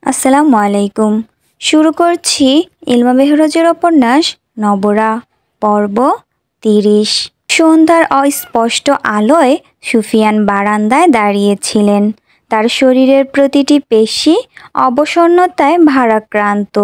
আসসালামু আলাইকুম। শুরু করছি ইলমা বেহরজের উপন্যাস নবরা পর্ব ৩০। সন্ধ্যার অস্পষ্ট আলোয় সুফিয়ান বারান্দায় দাঁড়িয়েছিলেন। তার শরীরের প্রতিটি পেশি অবসন্নতায় ভারাক্রান্ত।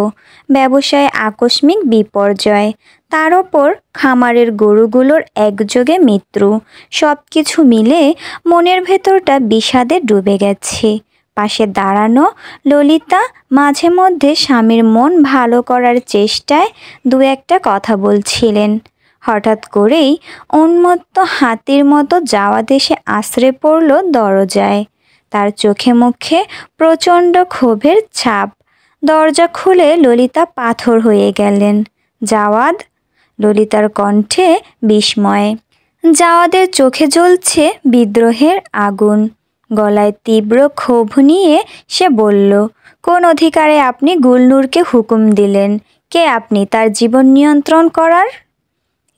ব্যবসায় আকস্মিক বিপর্যয়, তার ওপর খামারের গরুগুলোর একযোগে মৃত্যু। সব কিছু মিলে মনের ভেতরটা বিষাদে ডুবে গেছে। পাশে দাঁড়ানো ললিতা মাঝে মধ্যে স্বামীর মন ভালো করার চেষ্টায় দু একটা কথা বলছিলেন। হঠাৎ করেই উন্মত্ত হাতির মতো জাওয়াদ এসে আছড়ে পড়ল দরজায়। তার চোখে মুখে প্রচণ্ড ক্ষোভের ছাপ। দরজা খুলে ললিতা পাথর হয়ে গেলেন। জাওয়াদ? ললিতার কণ্ঠে বিস্ময়। জাওয়াদের চোখে জ্বলছে বিদ্রোহের আগুন। গলায় তীব্র ক্ষোভ নিয়ে সে বলল, কোন অধিকারে আপনি গুলনূরকে হুকুম দিলেন? কে আপনি তার জীবন নিয়ন্ত্রণ করার?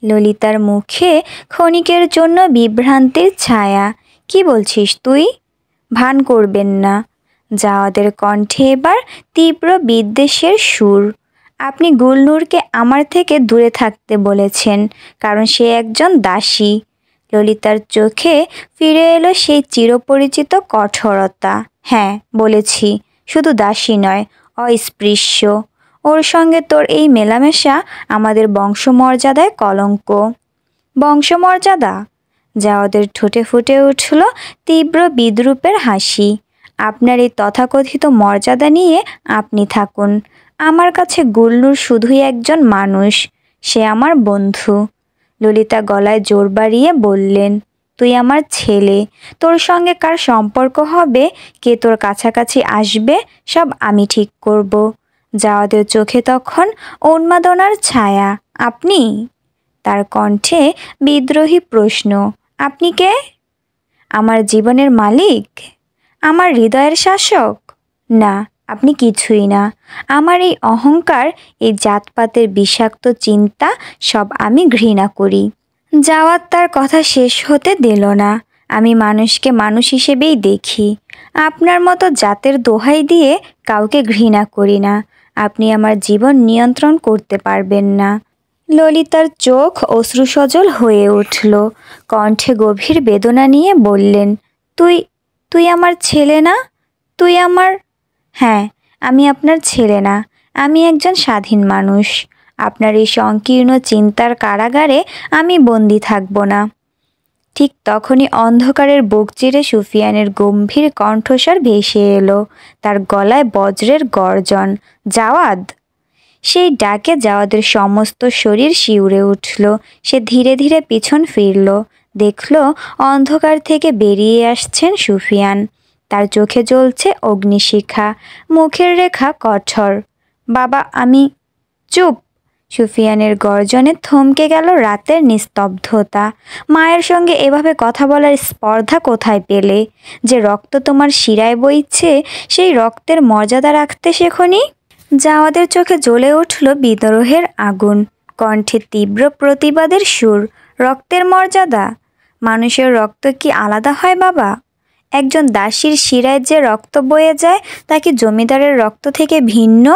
ললিতার মুখে ক্ষণিকের জন্য বিভ্রান্তির ছায়া। কি বলছিস তুই? ভান করবেন না। জাওয়াদের কণ্ঠে এবার তীব্র বিদ্বেষের সুর। আপনি গুলনূরকে আমার থেকে দূরে থাকতে বলেছেন, কারণ সে একজন দাসী। ললিতার চোখে ফিরে এলো সেই চিরপরিচিত কঠোরতা। হ্যাঁ, বলেছি। শুধু দাসী নয়, অস্পৃশ্য। ওর সঙ্গে তোর এই মেলামেশা আমাদের বংশমর্যাদায় কলঙ্ক। বংশমর্যাদা? জাওয়াদের ঠোঁটে ফুটে উঠল তীব্র বিদ্রূপের হাসি। আপনার এই তথাকথিত মর্যাদা নিয়ে আপনি থাকুন। আমার কাছে গুলনূর শুধুই একজন মানুষ। সে আমার বন্ধু। ললিতা গলায় জোর বাড়িয়ে বললেন, তুই আমার ছেলে। তোর সঙ্গে কার সম্পর্ক হবে, কে তোর কাছাকাছি আসবে, সব আমি ঠিক করব। জাওয়াদের চোখে তখন উন্মাদনার ছায়া। আপনি? তার কণ্ঠে বিদ্রোহী প্রশ্ন। আপনি কে? আমার জীবনের মালিক? আমার হৃদয়ের শাসক? না, আপনি কিছুই না। আমার এই অহংকার, এই জাতপাতের বিষাক্ত চিন্তা, সব আমি ঘৃণা করি। জাওয়াদ তার কথা শেষ হতে দিল না। আমি মানুষকে মানুষ হিসেবেই দেখি। আপনার মতো জাতের দোহাই দিয়ে কাউকে ঘৃণা করি না। আপনি আমার জীবন নিয়ন্ত্রণ করতে পারবেন না। ললিতার চোখ অশ্রুসজল হয়ে উঠল। কণ্ঠে গভীর বেদনা নিয়ে বললেন, তুই তুই আমার ছেলে না? তুই আমার... হ্যাঁ, আমি আপনার ছেলে না। আমি একজন স্বাধীন মানুষ। আপনার এই সংকীর্ণ চিন্তার কারাগারে আমি বন্দি থাকব না। ঠিক তখনই অন্ধকারের বুক চিরে সুফিয়ানের গম্ভীর কণ্ঠস্বর ভেসে এলো। তার গলায় বজ্রের গর্জন। জাওয়াদ! সেই ডাকে জাওয়াদের সমস্ত শরীর শিউরে উঠল। সে ধীরে ধীরে পিছন ফিরল। দেখল অন্ধকার থেকে বেরিয়ে আসছেন সুফিয়ান। তার চোখে জ্বলছে অগ্নিশিখা, মুখের রেখা কঠোর। বাবা, আমি... চুপ! সুফিয়ানের গর্জনে থমকে গেল রাতের নিস্তব্ধতা। মায়ের সঙ্গে এভাবে কথা বলার স্পর্ধা কোথায় পেলে? যে রক্ত তোমার শিরায় বইছে, সেই রক্তের মর্যাদা রাখতে শেখনি? জাওয়াদের চোখে জ্বলে উঠল বিদ্রোহের আগুন। কণ্ঠে তীব্র প্রতিবাদের সুর। রক্তের মর্যাদা? মানুষের রক্ত কি আলাদা হয় বাবা? একজন দাসীর শিরায় যে রক্ত বয়ে যায়, তা কি জমিদারের রক্ত থেকে ভিন্ন?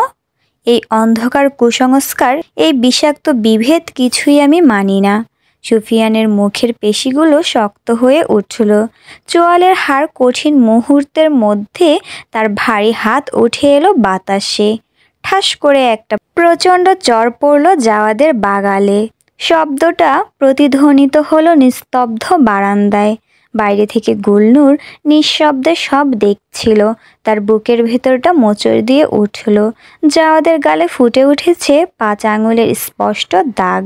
এই অন্ধকার কুসংস্কার, এই বিষাক্ত বিভেদ কিছুই আমি মানি না। সুফিয়ানের মুখের পেশিগুলো শক্ত হয়ে উঠল। চোয়ালের হাড় কঠিন। মুহূর্তের মধ্যে তার ভারী হাত উঠে এলো বাতাসে। ঠাস করে একটা প্রচণ্ড চড় পড়ল জাওয়াদের বাগালে। শব্দটা প্রতিধ্বনিত হলো নিস্তব্ধ বারান্দায়। বাইরে থেকে গুলনূর নিঃশব্দে সব দেখছিল। তার বুকের ভেতরটা মোচড় দিয়ে উঠল। জাওয়াদের গালে ফুটে উঠেছে 5 আঙুলের স্পষ্ট দাগ,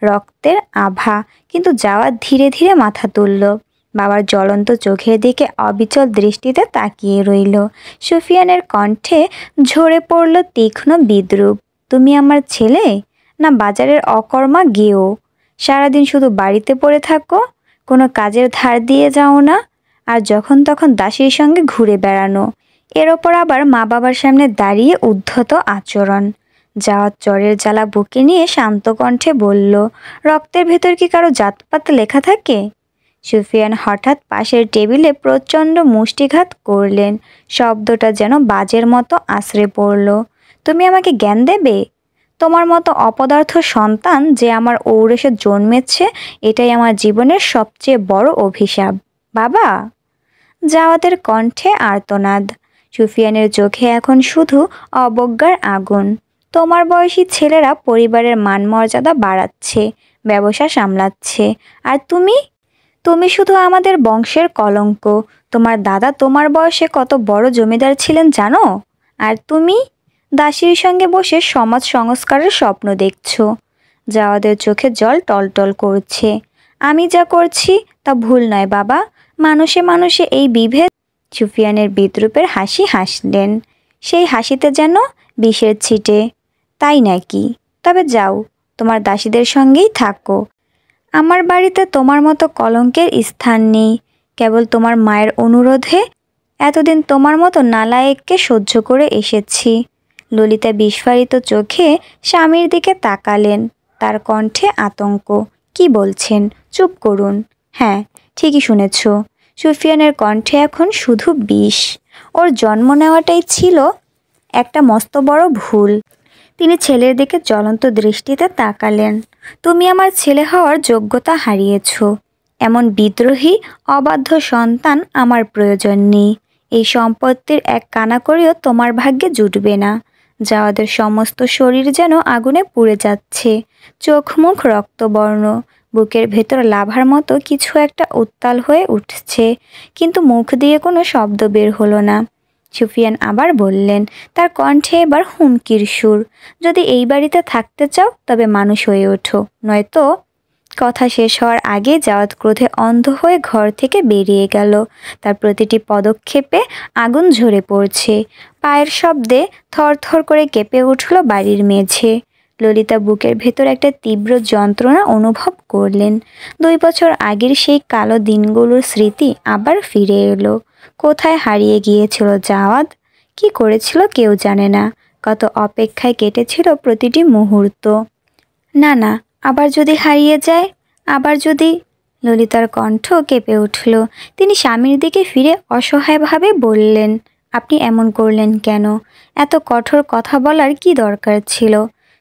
রক্তের আভা। কিন্তু জাওয়াদ ধীরে ধীরে মাথা তুলল। বাবার জ্বলন্ত চোখের দিকে অবিচল দৃষ্টিতে তাকিয়ে রইল। সুফিয়ানের কণ্ঠে ঝরে পড়ল তীক্ষ্ণ বিদ্রূপ। তুমি আমার ছেলে, না বাজারের অকর্মা গেও? সারাদিন শুধু বাড়িতে পড়ে থাকো, কোনো কাজের ধার দিয়ে যাও না, আর যখন তখন দাসীর সঙ্গে ঘুরে বেড়ানো। এর ওপর আবার মা বাবার সামনে দাঁড়িয়ে উদ্ধত আচরণ। জাওয়াদ জ্বরের জ্বালা বুকে নিয়ে শান্ত কণ্ঠে বলল, রক্তের ভেতর কি কারো জাতপাত লেখা থাকে? সুফিয়ান হঠাৎ পাশের টেবিলে প্রচণ্ড মুষ্টিঘাত করলেন। শব্দটা যেন বাজের মতো আছড়ে পড়ল। তুমি আমাকে জ্ঞান দেবে? তোমার মতো অপদার্থ সন্তান যে আমার ঔরসে জন্মেছে, এটাই আমার জীবনের সবচেয়ে বড় অভিশাপ। বাবা! জাওয়াদের কণ্ঠে আর্তনাদ। সুফিয়ানের চোখে এখন শুধু অবজ্ঞার আগুন। তোমার বয়সী ছেলেরা পরিবারের মানমর্যাদা বাড়াচ্ছে, ব্যবসা সামলাচ্ছে, আর তুমি তুমি শুধু আমাদের বংশের কলঙ্ক। তোমার দাদা তোমার বয়সে কত বড় জমিদার ছিলেন জানো? আর তুমি দাসীর সঙ্গে বসে সমাজ সংস্কারের স্বপ্ন দেখছো। জাওয়াদের চোখে জল টলটল করছে। আমি যা করছি তা ভুল নয় বাবা। মানুষে মানুষে এই বিভেদ। সুফিয়ানের বিদ্রূপের হাসি হাসলেন, সেই হাসিতে যেন বিষের ছিটে। তাই নাকি? তবে যাও, তোমার দাসীদের সঙ্গেই থাকো। আমার বাড়িতে তোমার মতো কলঙ্কের স্থান নেই। কেবল তোমার মায়ের অনুরোধে এতদিন তোমার মতো নালায়েককে সহ্য করে এসেছি। ললিতা বিস্ফারিত চোখে স্বামীর দিকে তাকালেন, তার কণ্ঠে আতঙ্ক। কি বলছেন? চুপ করুন। হ্যাঁ, ঠিকই শুনেছ। সুফিয়ানের কণ্ঠে এখন শুধু বিষ। ওর জন্ম নেওয়াটাই ছিল একটা মস্ত বড় ভুল। তিনি ছেলের দিকে জ্বলন্ত দৃষ্টিতে তাকালেন। তুমি আমার ছেলে হওয়ার যোগ্যতা হারিয়েছ। এমন বিদ্রোহী অবাধ্য সন্তান আমার প্রয়োজন নেই। এই সম্পত্তির এক কানাকড়িও তোমার ভাগ্যে জুটবে না। জাওয়াদের সমস্ত শরীর যেন আগুনে পুড়ে যাচ্ছে, চোখ মুখ রক্তবর্ণ, বুকের ভেতর লাভার মতো কিছু একটা উত্তাল হয়ে উঠছে, কিন্তু মুখ দিয়ে কোনো শব্দ বের হলো না। সুফিয়ান আবার বললেন, তার কণ্ঠে এবার হুমকির সুর, যদি এই বাড়িতে থাকতে চাও তবে মানুষ হয়ে ওঠো, নয়তো। কথা শেষ হওয়ার আগে জাওয়াদ ক্রোধে অন্ধ হয়ে ঘর থেকে বেরিয়ে গেল। তার প্রতিটি পদক্ষেপে আগুন ঝরে পড়ছে। পায়ের শব্দে থরথর করে কেঁপে উঠল বাড়ির মেঝে। ললিতা বুকের ভেতর একটা তীব্র যন্ত্রণা অনুভব করলেন। 2 বছর আগের সেই কালো দিনগুলোর স্মৃতি আবার ফিরে এলো। কোথায় হারিয়ে গিয়েছিল জাওয়াদ? কি করেছিল কেউ জানে না। কত অপেক্ষায় কেটেছিল প্রতিটি মুহূর্ত। না না, আবার যদি হারিয়ে যায়, আবার যদি। ললিতার কণ্ঠ কেঁপে উঠল। তিনি স্বামীর দিকে ফিরে অসহায়ভাবে বললেন, আপনি এমন করলেন কেন? এত কঠোর কথা বলার কি দরকার ছিল?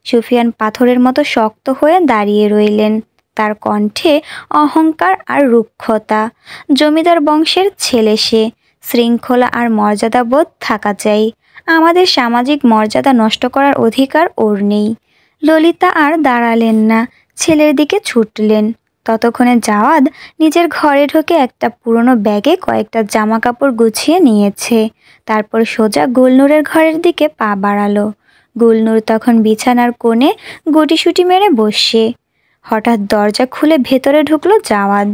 সুফিয়ান পাথরের মতো শক্ত হয়ে দাঁড়িয়ে রইলেন, তার কণ্ঠে অহংকার আর রুক্ষতা। জমিদার বংশের ছেলে সে, শৃঙ্খলা আর মর্যাদাবোধ থাকা চাই। আমাদের সামাজিক মর্যাদা নষ্ট করার অধিকার ওর নেই। ললিতা আর দাঁড়ালেন না, ছেলের দিকে ছুটলেন। ততক্ষণে জাওয়াদ নিজের ঘরে ঢুকে একটা পুরনো ব্যাগে কয়েকটা জামা কাপড় গুছিয়ে নিয়েছে। তারপর সোজা গুলনুরের ঘরের দিকে পা বাড়ালো। গুলনুর তখন বিছানার কোণে গুটিসুটি মেরে বসে। হঠাৎ দরজা খুলে ভেতরে ঢুকলো জাওয়াদ।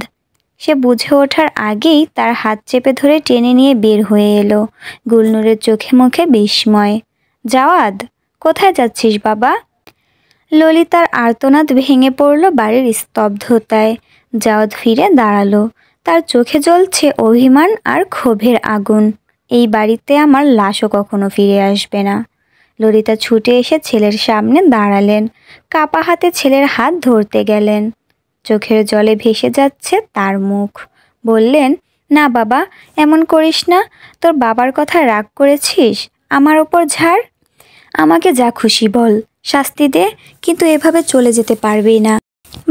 সে বুঝে ওঠার আগেই তার হাত চেপে ধরে টেনে নিয়ে বের হয়ে এলো। গুলনুরের চোখে মুখে বিস্ময়। জাওয়াদ, কোথায় যাচ্ছিস বাবা? ললিতার আর্তনাদ ভেঙে পড়ল বাড়ির স্তব্ধতায়। জাওয়াদ ফিরে দাঁড়ালো, তার চোখে জ্বলছে অভিমান আর ক্ষোভের আগুন। এই বাড়িতে আমার লাশও কখনো ফিরে আসবে না। ললিতা ছুটে এসে ছেলের সামনে দাঁড়ালেন, কাপা হাতে ছেলের হাত ধরতে গেলেন। চোখের জলে ভেসে যাচ্ছে তার মুখ। বললেন, না বাবা, এমন করিস না। তোর বাবার কথা রাগ করেছিস, আমার ওপর ঝাড়। আমাকে যা খুশি বল, শাস্তি দে, কিন্তু এভাবে চলে যেতে পারবি না।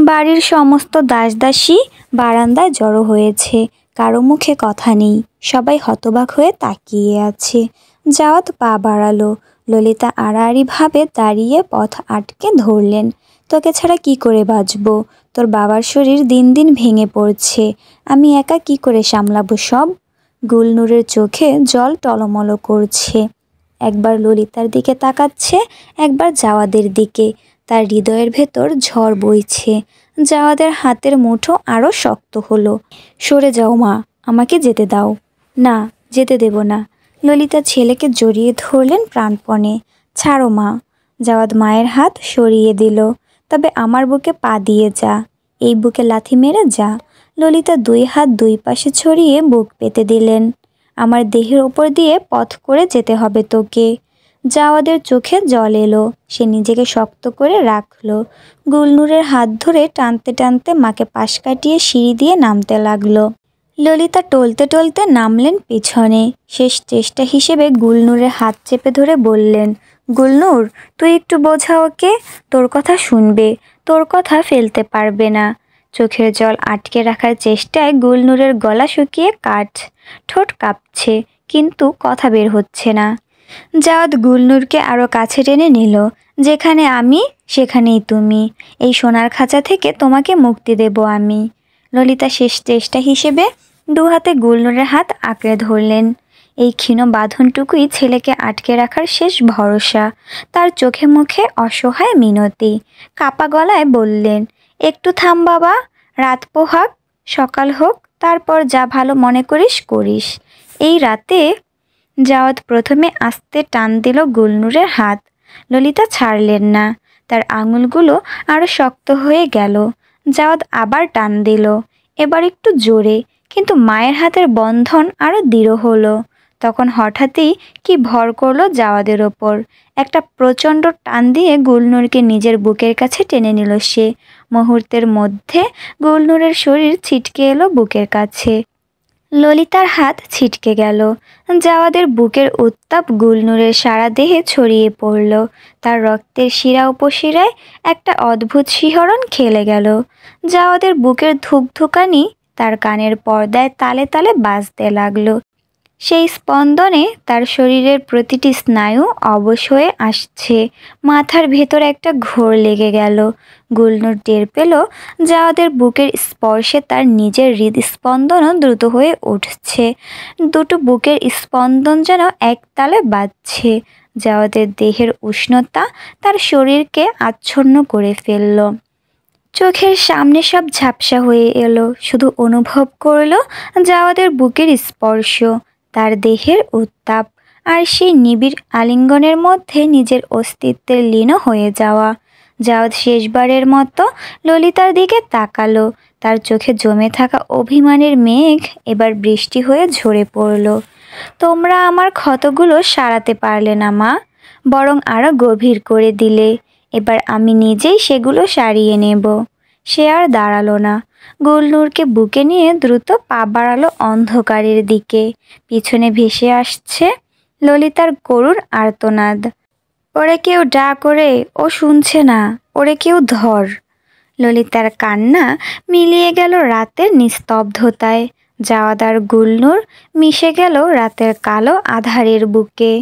বাড়ির সমস্ত দাসদাসী বারান্দায় জড়ো হয়েছে, কারো মুখে কথা নেই, সবাই হতবাক হয়ে তাকিয়ে আছে। জাওয়াদ পা বাড়ালো। ললিতা আড়াআড়িভাবে দাঁড়িয়ে পথ আটকে ধরলেন। তোকে ছাড়া কি করে বাঁচবো? তোর বাবার শরীর দিন দিন ভেঙে পড়ছে, আমি একা কি করে সামলাবো সব? গুলনুরের চোখে জল টলমল করছে। একবার ললিতার দিকে তাকাচ্ছে, একবার জাওয়াদের দিকে। তার হৃদয়ের ভেতর ঝড় বইছে। জাওয়াদের হাতের মুঠো আরও শক্ত হলো। সরে যাও মা, আমাকে যেতে দাও। না, যেতে দেব না। ললিতা ছেলেকে জড়িয়ে ধরলেন প্রাণপণে। ছাড়ো মা। জাওয়াদ মায়ের হাত সরিয়ে দিল। তবে আমার বুকে পা দিয়ে যা, এই বুকে লাথি মেরে যা। ললিতা 2 হাত 2 পাশে ছড়িয়ে বুক পেতে দিলেন। আমার দেহের ওপর দিয়ে পথ করে যেতে হবে তোকে। জাওয়াদের চোখে জল এলো। সে নিজেকে শক্ত করে রাখলো। গুলনুরের হাত ধরে টানতে টানতে মাকে পাশ কাটিয়ে সিঁড়ি দিয়ে নামতে লাগলো। ললিতা টলতে টলতে নামলেন পিছনে। শেষ চেষ্টা হিসেবে গুলনুরের হাত চেপে ধরে বললেন, গুলনুর, তুই একটু বোঝা ওকে, তোর কথা শুনবে, তোর কথা ফেলতে পারবে না। চোখের জল আটকে রাখার চেষ্টায় গুলনুরের গলা শুকিয়ে কাঠ, ঠোঁট কাঁপছে, কিন্তু কথা বের হচ্ছে না। জাওয়াদ গুলনুরকে আরও কাছে টেনে নিল। যেখানে আমি সেখানেই তুমি, এই সোনার খাঁচা থেকে তোমাকে মুক্তি দেব আমি। ললিতা শেষ চেষ্টা হিসেবে দুহাতে গুলনুরের হাত আঁকড়ে ধরলেন। এই ক্ষীণ বাঁধনটুকুই ছেলেকে আটকে রাখার শেষ ভরসা। তার চোখে মুখে অসহায় মিনতি। কাপা গলায় বললেন, একটু থাম বাবা, রাত পোহাক, সকাল হোক, তারপর যা ভালো মনে করিস করিস। এই রাতে জাওয়াদ প্রথমে আস্তে টান দিল গুলনুরের হাত। ললিতা ছাড়লেন না। তার আঙুলগুলো আরো শক্ত হয়ে গেল। জাওয়াদ আবার টান দিল, এবার একটু জোরে, কিন্তু মায়ের হাতের বন্ধন আরো দৃঢ় হলো। তখন হঠাৎই কি ভর করলো জাওয়াদের ওপর। একটা প্রচণ্ড টান দিয়ে গুলনুরকে নিজের বুকের কাছে টেনে নিল সে। মুহূর্তের মধ্যে গুলনুরের শরীর ছিটকে এলো বুকের কাছে। ললিতার হাত ছিটকে গেল। জাওয়াদের বুকের উত্তাপ গুলনুরের সারা দেহে ছড়িয়ে পড়ল। তার রক্তের শিরা উপশিরায় একটা অদ্ভুত শিহরণ খেলে গেল। জাওয়াদের বুকের ধুকধুকানি তার কানের পর্দায় তালে তালে বাজতে লাগলো। সেই স্পন্দনে তার শরীরের প্রতিটি স্নায়ু অবশ হয়ে আসছে। মাথার ভেতর একটা ঘোর লেগে গেল। গুলনুর টের পেল জাওয়াদের বুকের স্পর্শে তার নিজের হৃদস্পন্দনও দ্রুত হয়ে উঠছে। দুটো বুকের স্পন্দন যেন এক তালে বাজছে। জাওয়াদের দেহের উষ্ণতা তার শরীরকে আচ্ছন্ন করে ফেলল। চোখের সামনে সব ঝাপসা হয়ে এলো। শুধু অনুভব করলো জাওয়াদের বুকের স্পর্শ, তার দেহের উত্তাপ, আর সেই নিবিড় আলিঙ্গনের মধ্যে নিজের অস্তিত্বের লীন হয়ে যাওয়া। জাওয়াদ শেষবারের মতো ললিতার দিকে তাকালো। তার চোখে জমে থাকা অভিমানের মেঘ এবার বৃষ্টি হয়ে ঝরে পড়ল। তোমরা আমার ক্ষতগুলো সারাতে পারলে না মা, বরং আরও গভীর করে দিলে। এবার আমি নিজেই সেগুলো সারিয়ে নেব। সে আর দাঁড়ালো না। গুলনুরকে বুকে নিয়ে দ্রুত পা বাড়ালো অন্ধকারের দিকে। পিছনে ভেসে আসছে ললিতার করুণ আর্তনাদ, ওরে কেউ ডাক, ওরে, ও শুনছে না, ওরে কেউ ধর। ললিতার কান্না মিলিয়ে গেল রাতের নিস্তব্ধতায়। জাওয়াদ আর গুলনুর মিশে গেল রাতের কালো আধারের বুকে।